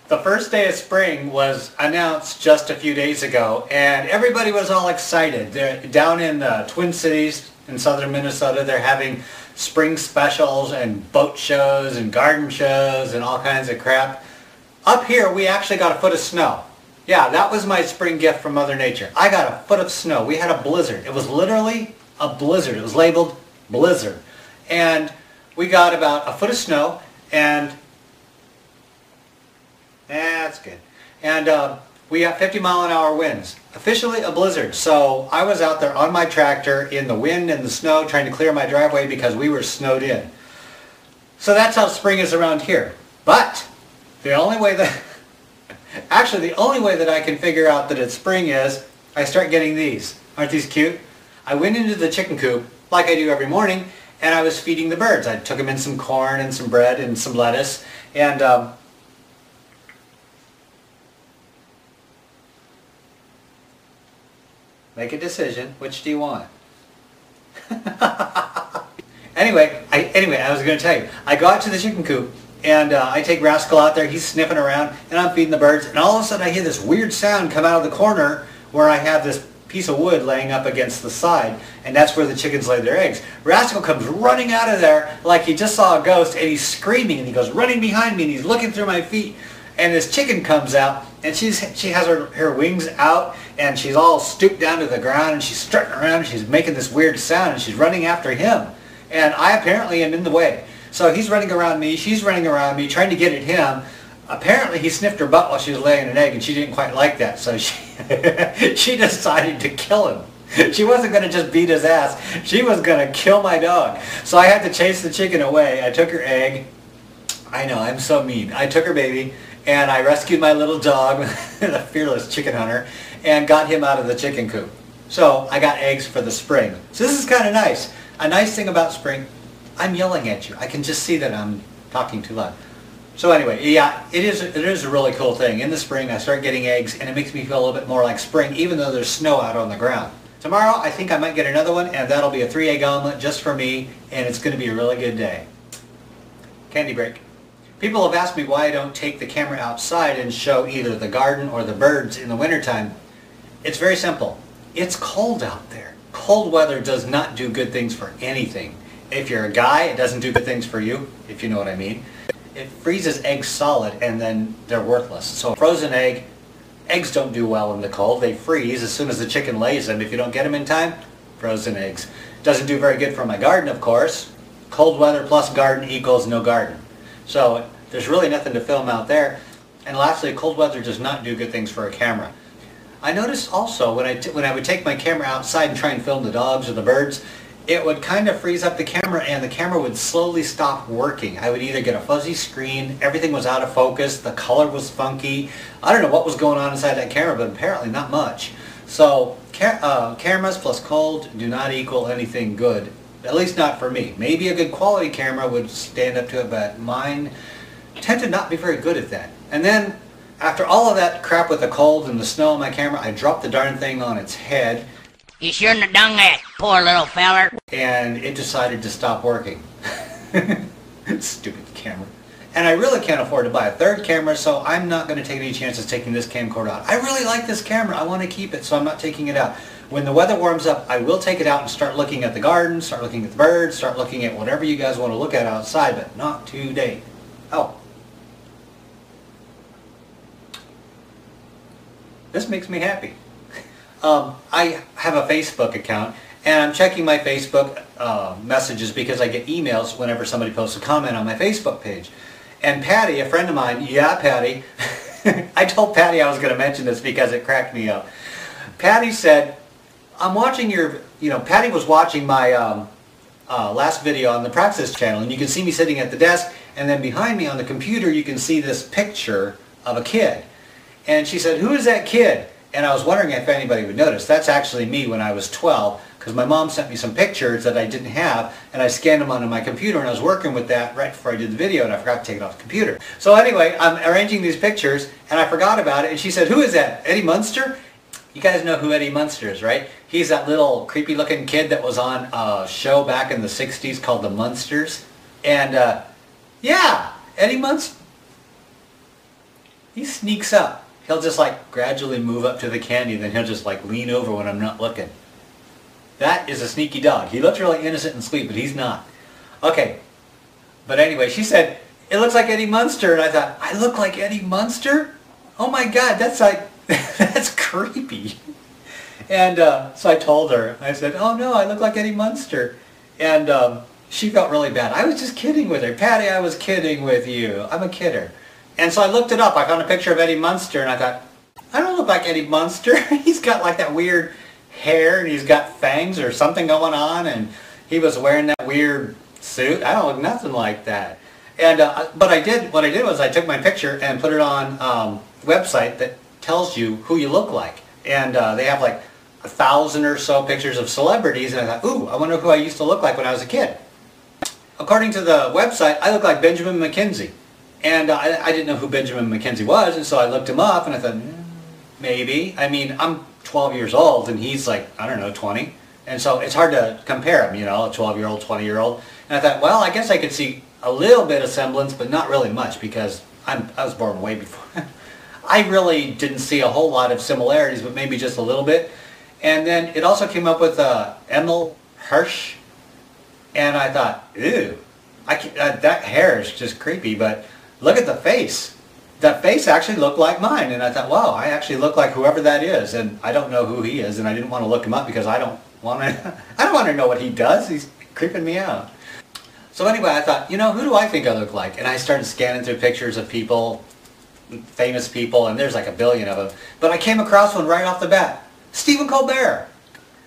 The first day of spring was announced just a few days ago, and everybody was all excited. They're down in the Twin Cities in southern Minnesota. They're having spring specials and boat shows and garden shows and all kinds of crap. Up here, we actually got a foot of snow. Yeah, that was my spring gift from Mother Nature. I got a foot of snow. We had a blizzard. It was literally a blizzard. It was labeled blizzard. And we got about a foot of snow, and that's good. And we got 50-mile-an-hour winds. Officially a blizzard. So I was out there on my tractor in the wind and the snow trying to clear my driveway because we were snowed in. So that's how spring is around here. But the only way that, actually the only way that I can figure out that it's spring is I start getting these. Aren't these cute? I went into the chicken coop like I do every morning, and I was feeding the birds. I took them in some corn and some bread and some lettuce, and make a decision. Which do you want? Anyway, I was going to tell you. I go out to the chicken coop, and I take Rascal out there. He's sniffing around, and I'm feeding the birds. And all of a sudden, I hear this weird sound come out of the corner where I have this piece of wood laying up against the side, and that's where the chickens lay their eggs. Rascal comes running out of there like he just saw a ghost, and he's screaming, and he goes running behind me, and he's looking through my feet. And this chicken comes out, and she has her wings out, and she's all stooped down to the ground, and she's strutting around, and she's making this weird sound, and she's running after him. And I apparently am in the way. So he's running around me, she's running around me, trying to get at him. Apparently he sniffed her butt while she was laying an egg, and she didn't quite like that, so she decided to kill him. She wasn't going to just beat his ass, she was going to kill my dog. So I had to chase the chicken away. I took her egg. I know, I'm so mean. I took her baby, and I rescued my little dog, the fearless chicken hunter, and got him out of the chicken coop. So I got eggs for the spring. So this is kind of nice. A nice thing about spring, I'm yelling at you. I can just see that I'm talking too loud. So anyway, yeah, it is a really cool thing. In the spring, I start getting eggs, and it makes me feel a little bit more like spring, even though there's snow out on the ground. Tomorrow, I think I might get another one, and that'll be a 3-egg omelet just for me, and it's going to be a really good day. Candy break. People have asked me why I don't take the camera outside and show either the garden or the birds in the wintertime. It's very simple. It's cold out there. Cold weather does not do good things for anything. If you're a guy, it doesn't do good things for you, if you know what I mean. It freezes eggs solid, and then they're worthless. So a frozen egg, eggs don't do well in the cold. They freeze as soon as the chicken lays them. If you don't get them in time, frozen eggs. Doesn't do very good for my garden, of course. Cold weather plus garden equals no garden. So there's really nothing to film out there. And lastly, cold weather does not do good things for a camera. I noticed also when I would take my camera outside and try and film the dogs or the birds, it would kind of freeze up the camera, and the camera would slowly stop working. I would either get a fuzzy screen, everything was out of focus, the color was funky. I don't know what was going on inside that camera, but apparently not much. So cameras plus cold do not equal anything good, at least not for me. Maybe a good quality camera would stand up to it, but mine tend to not be very good at that. And then after all of that crap with the cold and the snow on my camera, I dropped the darn thing on its head. You shouldn't have done that, poor little feller. And it decided to stop working. Stupid camera. And I really can't afford to buy a third camera, so I'm not going to take any chances taking this camcorder out. I really like this camera. I want to keep it, so I'm not taking it out. When the weather warms up, I will take it out and start looking at the garden, start looking at the birds, start looking at whatever you guys want to look at outside, but not today. Oh. This makes me happy. I have a Facebook account, and I'm checking my Facebook messages because I get emails whenever somebody posts a comment on my Facebook page. And Patty, a friend of mine, yeah, Patty, I told Patty I was going to mention this because it cracked me up. Patty said, I'm watching your, Patty was watching my last video on the Praxis channel, and you can see me sitting at the desk, and then behind me on the computer you can see this picture of a kid. And she said, who is that kid? And I was wondering if anybody would notice. That's actually me when I was 12, because my mom sent me some pictures that I didn't have, and I scanned them onto my computer, and I was working with that right before I did the video, and I forgot to take it off the computer. So anyway, I'm arranging these pictures, and I forgot about it, and she said, who is that? Eddie Munster? You guys know who Eddie Munster is, right? He's that little creepy looking kid that was on a show back in the 60s called The Munsters. And yeah, Eddie Munster. he sneaks up. He'll just like gradually move up to the candy, then he'll just like lean over when I'm not looking. That is a sneaky dog. He looks really innocent and sweet, but he's not. Okay. But anyway, she said, it looks like Eddie Munster. And I thought, I look like Eddie Munster? Oh my God, that's like, that's creepy. And so I told her, I said, oh no, I look like Eddie Munster. And she felt really bad. I was just kidding with her. Patty, I was kidding with you. I'm a kidder. And so I looked it up. I found a picture of Eddie Munster and I thought, I don't look like Eddie Munster. He's got like that weird hair and he's got fangs or something going on and he was wearing that weird suit. I don't look nothing like that. And but what I did was I took my picture and put it on a website that tells you who you look like. And they have like 1,000 or so pictures of celebrities and I thought, ooh, I wonder who I used to look like when I was a kid. According to the website, I look like Benjamin McKinsie. And I didn't know who Benjamin McKinsie was, and so I looked him up and I thought, maybe. I mean, I'm 12 years old and he's like, I don't know, 20. And so it's hard to compare him, you know, a 12-year-old, 20-year-old. And I thought, well, I guess I could see a little bit of semblance, but not really much because I was born way before. I really didn't see a whole lot of similarities, but maybe just a little bit. And then it also came up with Emile Hirsch. And I thought, ew, that hair is just creepy, but look at the face. That face actually looked like mine. And I thought, wow, I actually look like whoever that is. And I don't know who he is, and I didn't want to look him up because I don't want to know what he does. He's creeping me out. So anyway, I thought, you know, who do I think I look like? And I started scanning through pictures of people, famous people, and there's like a billion of them. But I came across one right off the bat. Stephen Colbert.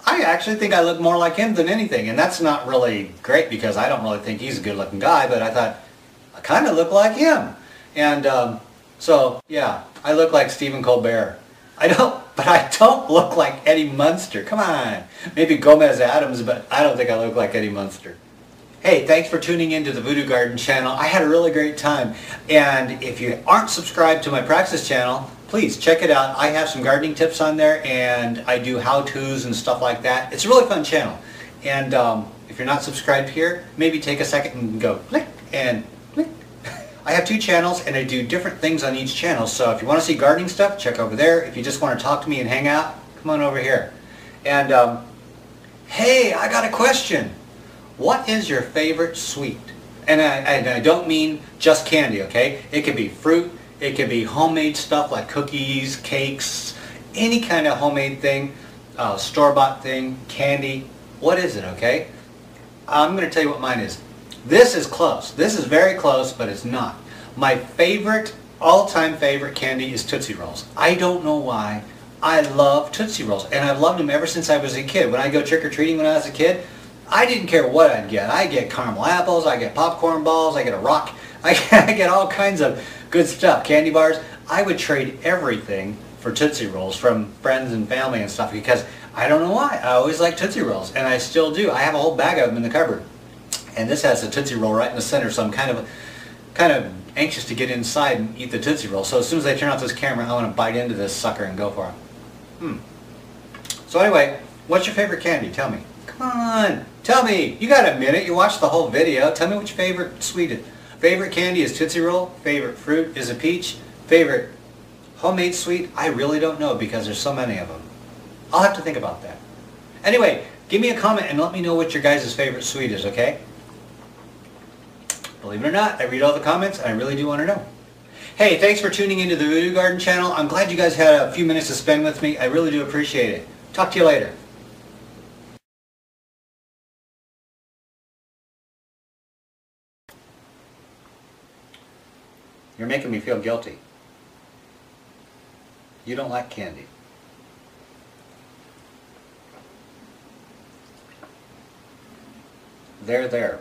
I actually think I look more like him than anything, and that's not really great because I don't really think he's a good-looking guy, but I thought, I kind of look like him. And so, yeah, I look like Stephen Colbert. But I don't look like Eddie Munster. Come on. Maybe Gomez Adams, but I don't think I look like Eddie Munster. Hey, thanks for tuning into the Voodoo Garden channel. I had a really great time. And if you aren't subscribed to my Praxis channel, please check it out. I have some gardening tips on there and I do how-tos and stuff like that. It's a really fun channel. And if you're not subscribed here, maybe take a second and go click and click. I have 2 channels and I do different things on each channel. So if you want to see gardening stuff, check over there. If you just want to talk to me and hang out, come on over here. And hey, I got a question. What is your favorite sweet? And I don't mean just candy, okay? It could be fruit, it could be homemade stuff like cookies, cakes, any kind of homemade thing, store-bought thing, candy. What is it, okay? I'm going to tell you what mine is. This is close. This is very close, but it's not. My favorite, all-time favorite candy is Tootsie Rolls. I don't know why. I love Tootsie Rolls, and I've loved them ever since I was a kid. When I go trick-or-treating when I was a kid, I didn't care what I'd get. I get caramel apples, I get popcorn balls, I get a rock, I get all kinds of good stuff, candy bars. I would trade everything for Tootsie Rolls from friends and family and stuff because I don't know why. I always like Tootsie Rolls, and I still do. I have a whole bag of them in the cupboard. And this has a Tootsie Roll right in the center, so I'm kind of anxious to get inside and eat the Tootsie Roll. So as soon as I turn off this camera, I want to bite into this sucker and go for it. So anyway, what's your favorite candy? Tell me. Come on, tell me. You got a minute. You watched the whole video. Tell me what your favorite sweet is. Favorite candy is Tootsie Roll. Favorite fruit is a peach. Favorite homemade sweet? I really don't know because there's so many of them. I'll have to think about that. Anyway, give me a comment and let me know what your guys' favorite sweet is, okay? Believe it or not, I read all the comments and I really do want to know. Hey, thanks for tuning into the Voodoo Garden channel. I'm glad you guys had a few minutes to spend with me. I really do appreciate it. Talk to you later. You're making me feel guilty. You don't like candy. There.